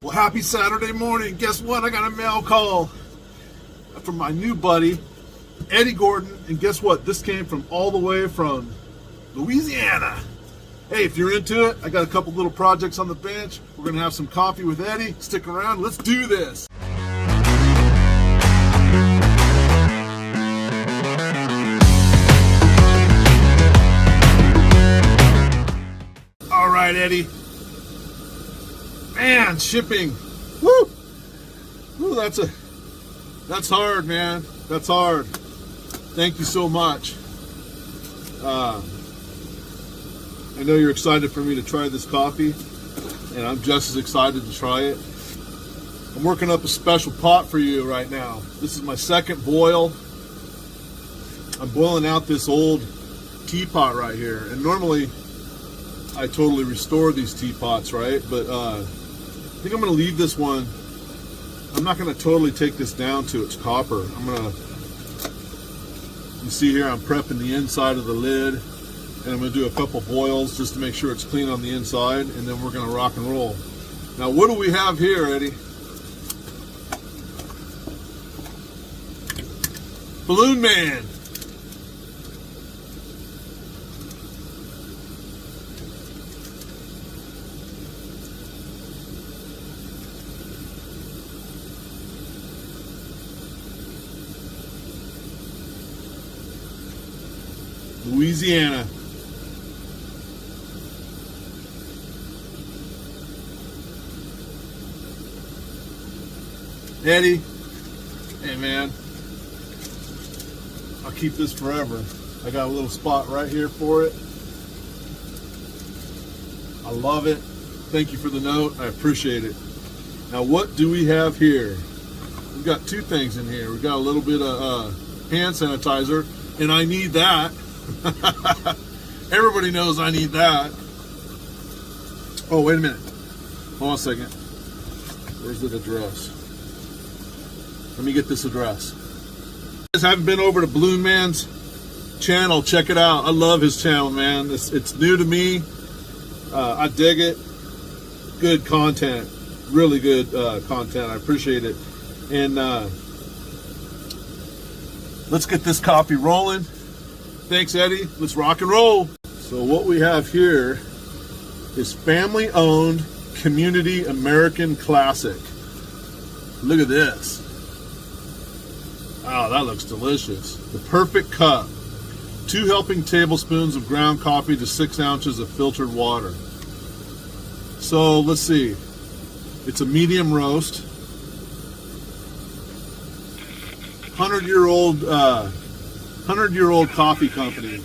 Well, happy Saturday morning. Guess what? I got a mail call from my new buddy, Eddie Gordon. And guess what? This came from all the way from Louisiana. Hey, if you're into it, I got a couple little projects on the bench. We're going to have some coffee with Eddie. Stick around. Let's do this. All right, Eddie. Man, shipping. Woo! Woo, that's hard, man. That's hard. Thank you so much. I know you're excited for me to try this coffee, and I'm just as excited to try it. I'm working up a special pot for you right now. This is my second boil. I'm boiling out this old teapot right here, and normally I totally restore these teapots, right? But I think I'm going to leave this one. I'm not going to totally take this down to its copper. You see here, I'm prepping the inside of the lid, and I'm going to do a couple boils just to make sure it's clean on the inside, and then we're going to rock and roll. Now, what do we have here, Eddie? Balloon Man. Louisiana. Eddie, hey man, I'll keep this forever. I got a little spot right here for it. I love it. Thank you for the note. I appreciate it. Now, what do we have here? We've got two things in here. We've got a little bit of hand sanitizer, and I need that. Everybody knows I need that. Oh, wait a minute. Hold on a second. Where's the address? Let me get this address. If you guys haven't been over to Balloon Man's channel, check it out. I love his channel, man. It's new to me. I dig it. Good content. Really good content. I appreciate it. And let's get this coffee rolling. Thanks, Eddie. Let's rock and roll. So what we have here is family-owned community American classic. Look at this. Oh, that looks delicious. The perfect cup. 2 helping tablespoons of ground coffee to 6 ounces of filtered water. So let's see. It's a medium roast. 100-year-old coffee company.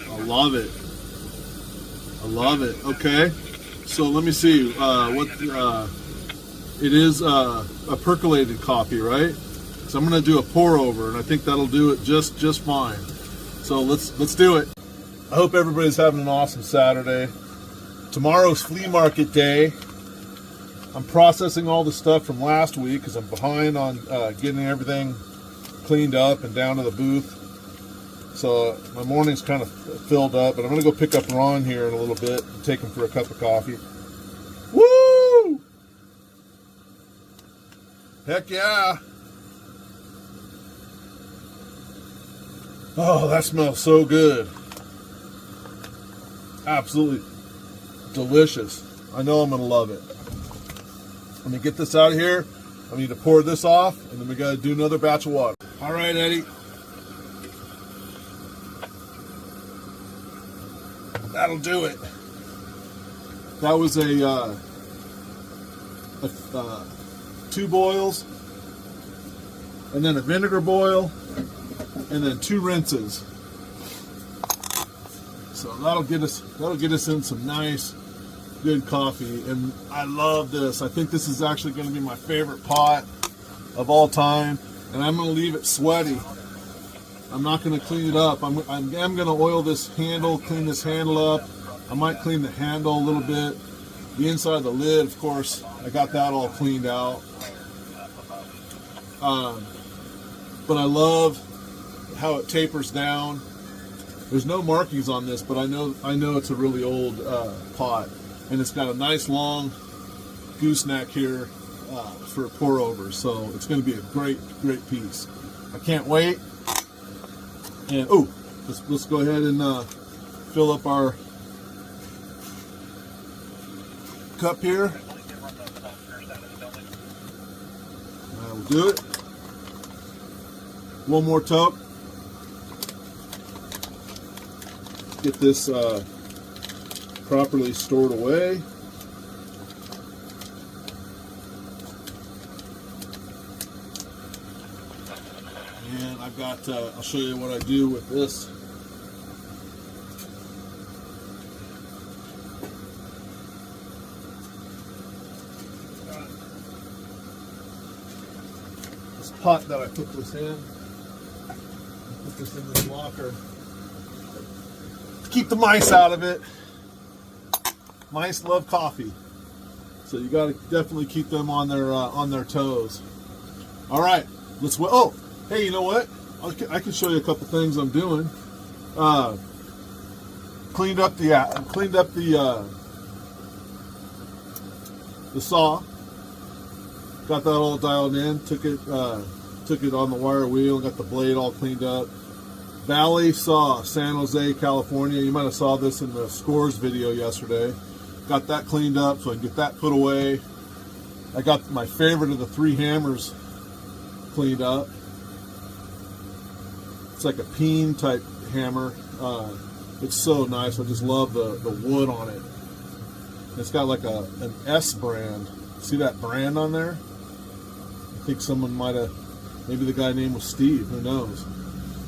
I love it. I love it. Okay, so let me see it is a percolated coffee, right? So I'm going to do a pour over, and I think that'll do it just fine. So let's do it. I hope everybody's having an awesome Saturday. Tomorrow's flea market day. I'm processing all the stuff from last week because I'm behind on getting everything cleaned up and down to the booth. So my morning's kind of filled up, but I'm going to go pick up Ron here in a little bit and take him for a cup of coffee. Woo! Heck yeah! Oh, that smells so good. Absolutely delicious. I know I'm going to love it. Let me get this out of here. I need to pour this off, and then we got to do another batch of water. All right, Eddie. That'll do it. That was a 2 boils, and then a vinegar boil, and then 2 rinses. So that'll get us in some nice, good coffee, and I love this. I think this is actually going to be my favorite pot of all time, and I'm going to leave it sweaty. I'm not going to clean it up. I'm going to oil this handle, clean this handle up. I might clean the handle a little bit. The inside of the lid, of course, I got that all cleaned out. But I love how it tapers down. There's no markings on this, but I know it's a really old pot, and it's got a nice long gooseneck here for pour over. So it's going to be a great piece. I can't wait. And oh, let's go ahead and fill up our cup here. We'll do it. One more toke. Get this properly stored away. And I've got, I'll show you what I do with this. This pot that I put this in, put this in this locker. Keep the mice out of it. Mice love coffee, so you got to definitely keep them on their toes. All right, let's. Oh, hey, you know what? I can show you a couple things I'm doing. Cleaned up the saw. Got that all dialed in. Took it on the wire wheel. Got the blade all cleaned up. Valley saw, San Jose, California. You might have saw this in the scores video yesterday. Got that cleaned up so I can get that put away. I got my favorite of the 3 hammers cleaned up. It's like a peen type hammer. It's so nice. I just love the wood on it. It's got like an S brand. See that brand on there? I think someone might have, maybe the guy named was Steve, who knows.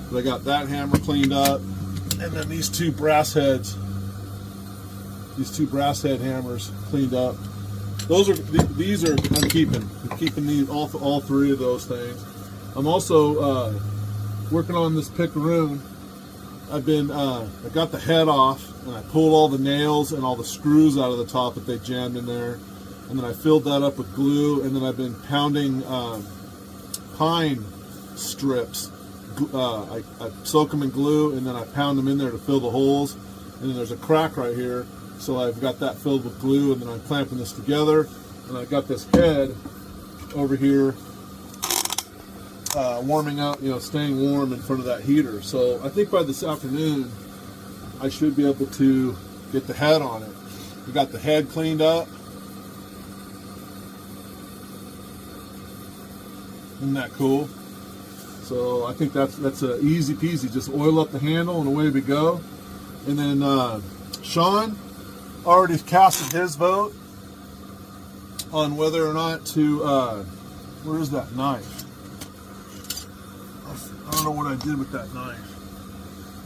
But I got that hammer cleaned up, and then these 2 brass heads, these 2 brass head hammers cleaned up. These are I'm keeping these all 3 of those things. I'm also working on this picaroon. I got the head off, and I pulled all the nails and all the screws out of the top that they jammed in there, and then I filled that up with glue, and then I've been pounding pine strips. I soak them in glue, and then I pound them in there to fill the holes, and then there's a crack right here, so I've got that filled with glue, and then I'm clamping this together, and I've got this head over here warming up, staying warm in front of that heater. So I think by this afternoon I should be able to get the head on it. We got the head cleaned up. Isn't that cool? So I think that's a easy peasy. Just oil up the handle and away we go. And then Sean already casted his vote on whether or not to, where's that knife? I don't know what I did with that knife.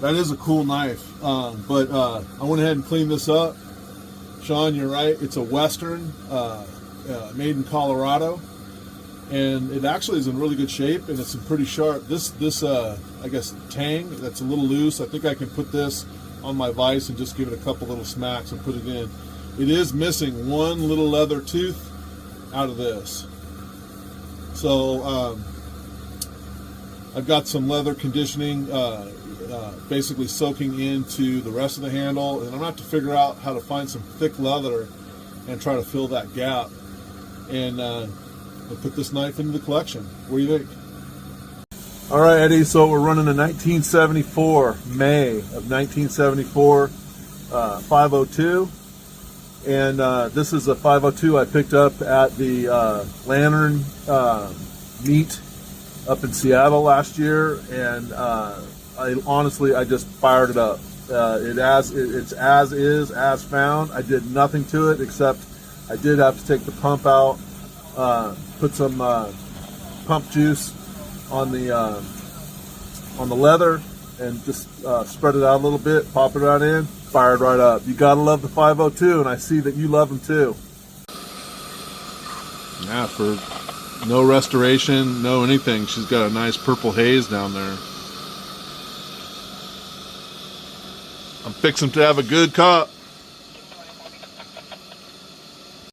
That is a cool knife, but I went ahead and cleaned this up. Sean, you're right. It's a Western, made in Colorado. And it actually is in really good shape, and it's pretty sharp. This I guess tang that's a little loose. I think I can put this on my vise and just give it a couple little smacks and put it in. It is missing one little leather tooth out of this. So I've got some leather conditioning basically soaking into the rest of the handle, and I'm going to have to figure out how to find some thick leather and try to fill that gap. And put this knife into the collection. What do you think? All right, Eddie, so we're running a 1974, May of 1974 502. And this is a 502 I picked up at the Lantern meet up in Seattle last year. And I just fired it up. It's as is, as found. I did nothing to it except I did have to take the pump out. Put some pump juice on the leather and just spread it out a little bit, pop it right in, fire it right up. You gotta love the 502, and I see that you love them too. Yeah, for no restoration, no anything. She's got a nice purple haze down there. I'm fixing to have a good cup.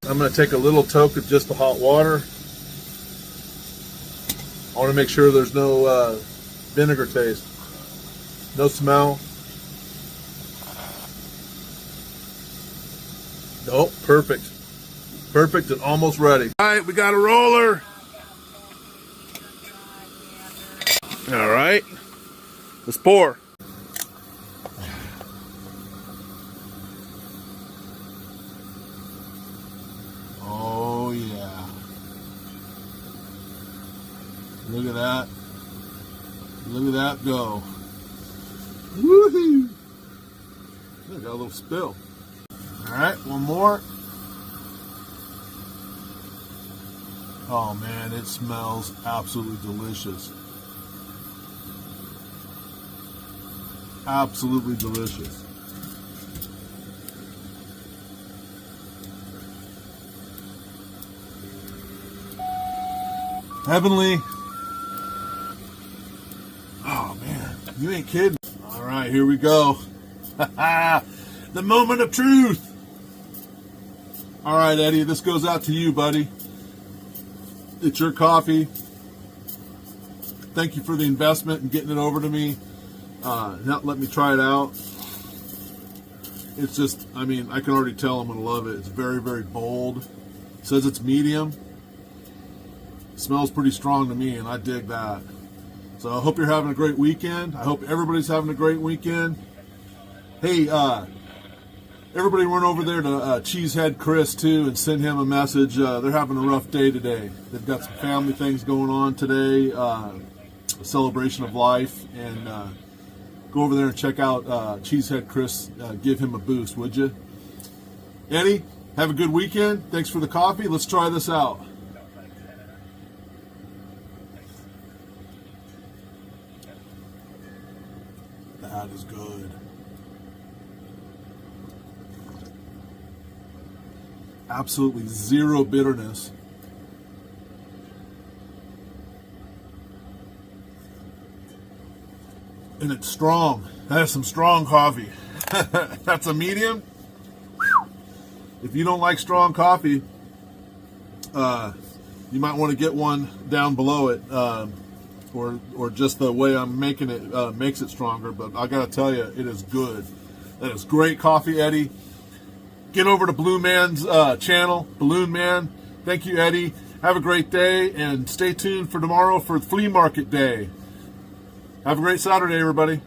I'm going to take a little toke of just the hot water. I want to make sure there's no vinegar taste, no smell. Nope, perfect. Perfect and almost ready. All right, we got a roller. All right, let's pour. Oh yeah. Look at that. Look at that go. Woohoo! Got a little spill. All right, one more. Oh man, it smells absolutely delicious. Absolutely delicious. Heavenly. Oh man, you ain't kidding. All right, here we go. The moment of truth. All right, Eddie, this goes out to you, buddy. It's your coffee. Thank you for the investment and getting it over to me. Not let me try it out. It's just, I mean, I can already tell I'm going to love it. It's very, very bold. It says it's medium. It smells pretty strong to me, and I dig that. So I hope you're having a great weekend. I hope everybody's having a great weekend. Hey, everybody run over there to Cheesehead Chris, too, and send him a message. They're having a rough day today. They've got some family things going on today, a celebration of life, and go over there and check out Cheesehead Chris. Give him a boost, would you? Eddie, have a good weekend. Thanks for the coffee. Let's try this out. That is good. Absolutely zero bitterness. And it's strong. That is some strong coffee. That's a medium. If you don't like strong coffee, you might want to get one down below it, or just the way I'm making it makes it stronger. But I gotta tell you, it is good. That is great coffee, Eddie. Get over to Blue Man's channel, Balloon Man. Thank you, Eddie. Have a great day, and stay tuned for tomorrow for Flea Market Day. Have a great Saturday, everybody.